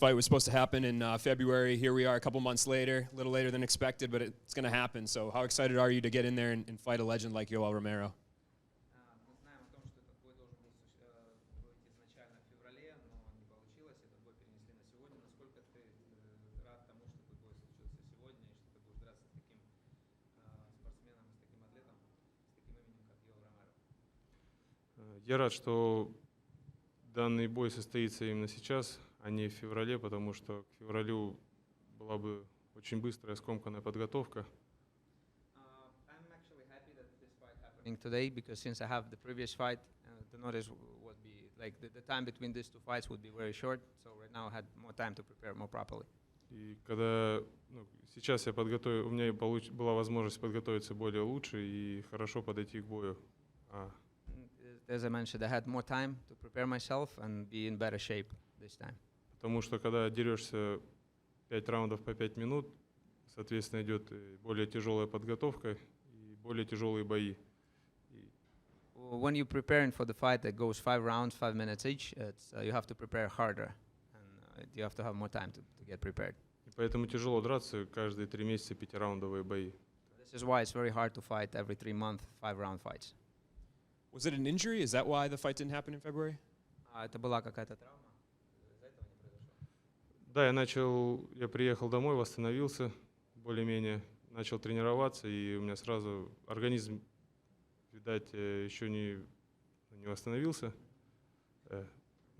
fight was supposed to happen in February. Here we are a couple months later, a little later than expected, but it's going to happen. So how excited are you to get in there and fight a legend like Yoel Romero? Мы знаем о том, что этот бой должен был быть изначально в феврале, но не получилось. Этот бой перенесли на сегодня. Насколько ты рад тому, что этот бой случился сегодня, и что ты будешь драться с таким спортсменом, с таким атлетом, с таким именем, как Yoel Romero? Я рад, что данный бой состоится именно сейчас, а не в феврале, потому что к февралю была бы очень быстрая скомканная подготовка. I'm actually happy that this fight happening today because since I have the previous fight, the notice would be like the time between these two fights would be very short. So right now I had more time to prepare more properly. И когда сейчас у меня была возможность подготовиться более лучше и хорошо подойти к бою. As I mentioned, I had more time to prepare myself and be in better shape this time. Потому что когда дерешься 5 раундов по 5 минут, соответственно, идет более тяжелая подготовка и более тяжелые бои. When you're preparing for the fight that goes 5 rounds, 5 minutes each, you have to prepare harder, and you have to have more time to get prepared. И поэтому тяжело драться каждые 3 месяца 5-раундовые бои. This is why it's very hard to fight every 3 months, 5-round fights. Was it an injury? Is that why the fight didn't happen in February? Это была какая-то травма? Из-за этого не произошло? Да, я приехал домой, восстановился более-менее, начал тренироваться, и у меня сразу организм, видать, еще не восстановился.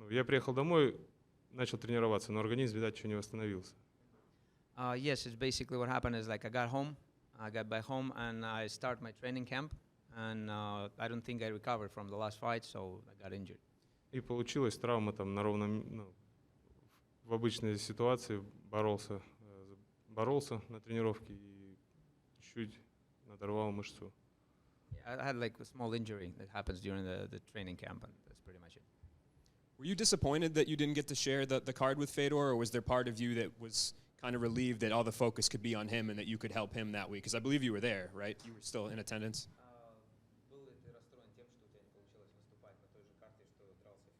Я приехал домой, начал тренироваться, но организм, видать, еще не восстановился. Yes, it's basically what happened is like I got back home and I start my training camp. And I don't think I recovered from the last fight, so I got injured. И получилась травма там в обычной ситуации, боролся на тренировке и чуть надорвал мышцу. I had like a small injury that happens during the training camp, and that's pretty much it. Were you disappointed that you didn't get to share the card with Fedor, or was there part of you that was kind of relieved that all the focus could be on him and that you could help him that week? Because I believe you were there, right? You were still in attendance. Был ли ты расстроен тем, что у тебя не получилось выступать на той же карте, что дрался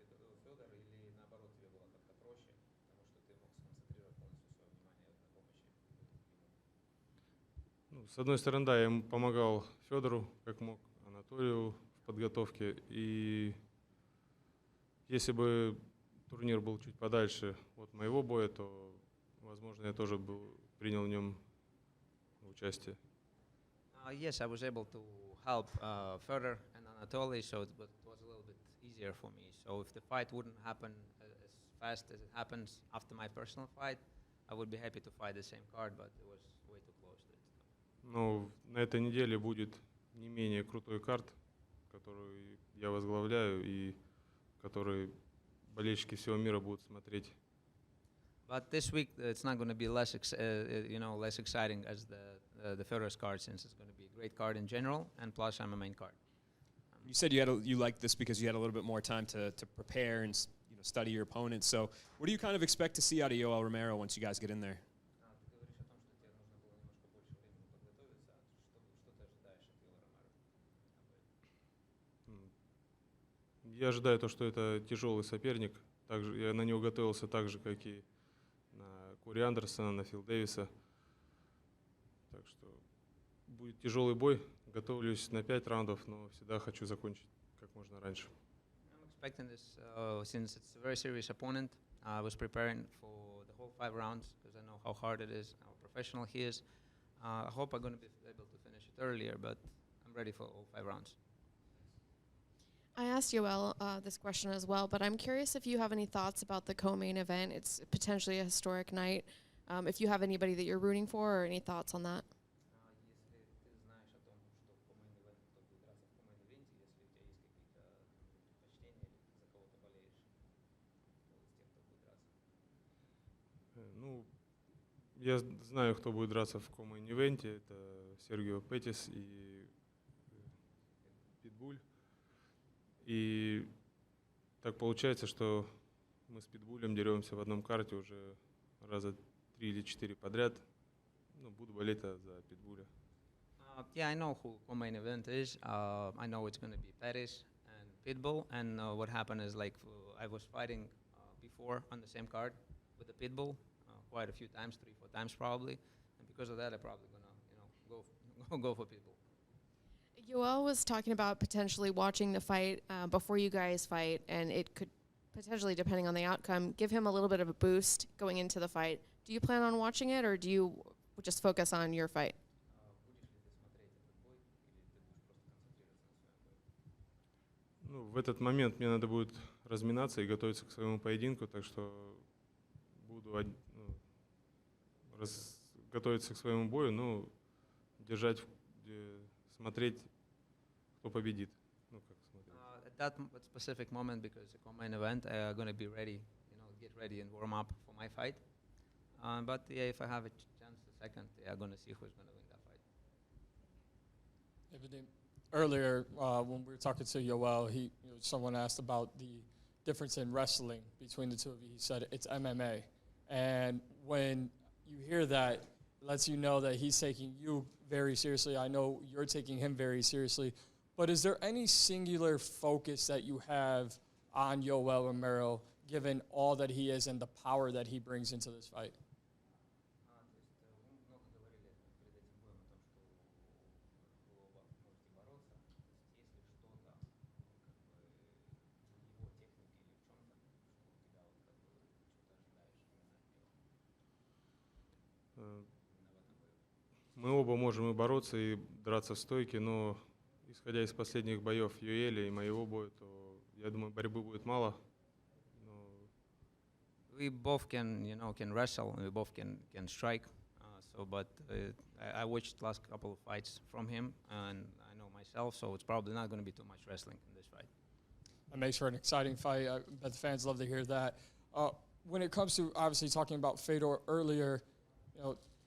Федор, или наоборот тебе было как-то проще, потому что ты мог сконцентрировать полностью свое внимание на помощи ему? С одной стороны, да, я ему помогал Федору, как мог, Анатолию в подготовке. И если бы турнир был чуть подальше от моего боя, то, возможно, я тоже принял в нем участие. Yes, I was able to help Fedor and Anatoly, so it was a little bit easier for me. So if the fight wouldn't happen as fast as it happens after my personal fight, I would be happy to fight the same card, but it was way too close to it. Но на этой неделе будет не менее крутой карт, которую я возглавляю и который болельщики всего мира будут смотреть. But this week it's not going to be less exciting as the Fedor's card, since it's going to be a great card in general, and plus I'm a main card. You said you liked this because you had a little bit more time to prepare and study your opponent. So what do you kind of expect to see out of Yoel Romero once you guys get in there? Я ожидаю то, что это тяжелый соперник. Также я на него готовился так же, как и на Кори Андерсона, на Фил Дэвиса. Так что будет тяжелый бой. Готовлюсь на 5 раундов, но всегда хочу закончить как можно раньше. I'm expecting this since it's a very serious opponent. I was preparing for the whole 5 rounds because I know how hard it is, how professional he is. I hope I'm going to be able to finish it earlier, but I'm ready for all 5 rounds. I asked Yoel this question as well, but I'm curious if you have any thoughts about the co-main event. It's potentially a historic night. If you have anybody that you're rooting for, or any thoughts on that? Я знаю, кто будет драться в ко-мейн-ивенте. Это Сергио Петис и Питбуль. И так получается, что мы с Питбулем деремся в одном карте уже раза 3 или 4 подряд. Буду болеть за Питбуля. Yeah, I know who co-main event is. I know it's going to be Pettis and Pitbull. And what happened is, like, I was fighting before on the same card, with the pit bull quite a few times, 3-4 times probably, and because of that, I'm probably gonna go for pit bull. Yoel was talking about potentially watching the fight before you guys fight, and it could potentially, depending on the outcome, give him a little bit of a boost going into the fight. Do you plan on watching it, or do you just focus on your fight? Ну, в этот момент мне надо будет разминаться и готовиться к своему поединку, так что буду готовиться к своему бою, ну, смотреть, кто победит. Ну, как смотреть. At that specific moment, because the main event, I'm gonna be ready, get ready and warm up for my fight. But yeah, if I have a chance, a second, I'm gonna see who's gonna win that fight. Hey, Vadim, earlier when we were talking to Yoel, someone asked about the difference in wrestling between the two of you. He said it's MMA, and when you hear that, it lets you know that he's taking you very seriously. I know you're taking him very seriously, but is there any singular focus that you have on Yoel Romero, given all that he is and the power that he brings into this fight? Мы оба можем и бороться, и драться в стойке, но исходя из последних боев Юэля и моего боя, то я думаю, борьбы будет мало. We both can wrestle, and we both can strike. But I watched last couple of fights from him, and I know myself, so it's probably not going to be too much wrestling in this fight. That makes for an exciting fight. I bet the fans love to hear that. When it comes to obviously talking about Fedor earlier,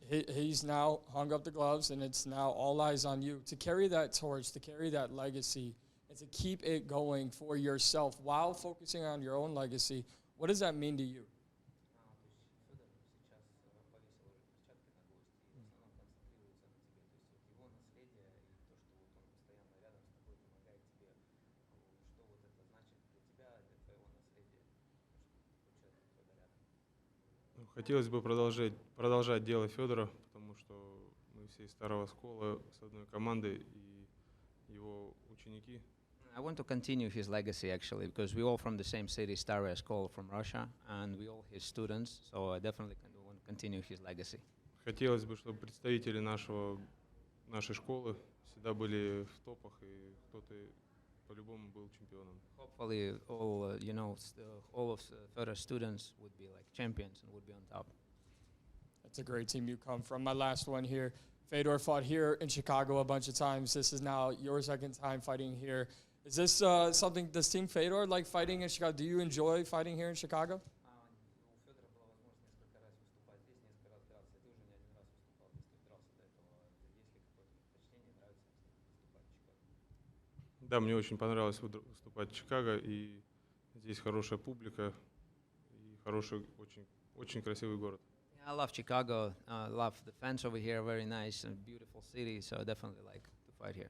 he's now hung up the gloves, and it's now all eyes on you to carry that torch, to carry that legacy, and to keep it going for yourself while focusing on your own legacy. What does that mean to you? Хотелось бы продолжать дело Федора, потому что мы все из старого школы, с одной командой, и его ученики. I want to continue his legacy, actually, because we all from the same city, Staraya School from Russia, and we all his students, so I definitely want to continue his legacy. Хотелось бы, чтобы представители нашей школы всегда были в топах, и кто-то по-любому был чемпионом. Hopefully, all of Fedor's students would be like champions and would be on top. That's a great team you come from. My last one here. Fedor fought here in Chicago a bunch of times. This is now your second time fighting here. Is this something, does Team Fedor like fighting in Chicago? Do you enjoy fighting here in Chicago? Да, мне очень понравилось выступать в Чикаго, и здесь хорошая публика, и хороший, очень красивый город. Yeah, I love Chicago. Love the fans over here. Very nice and beautiful city. So I definitely like to fight here.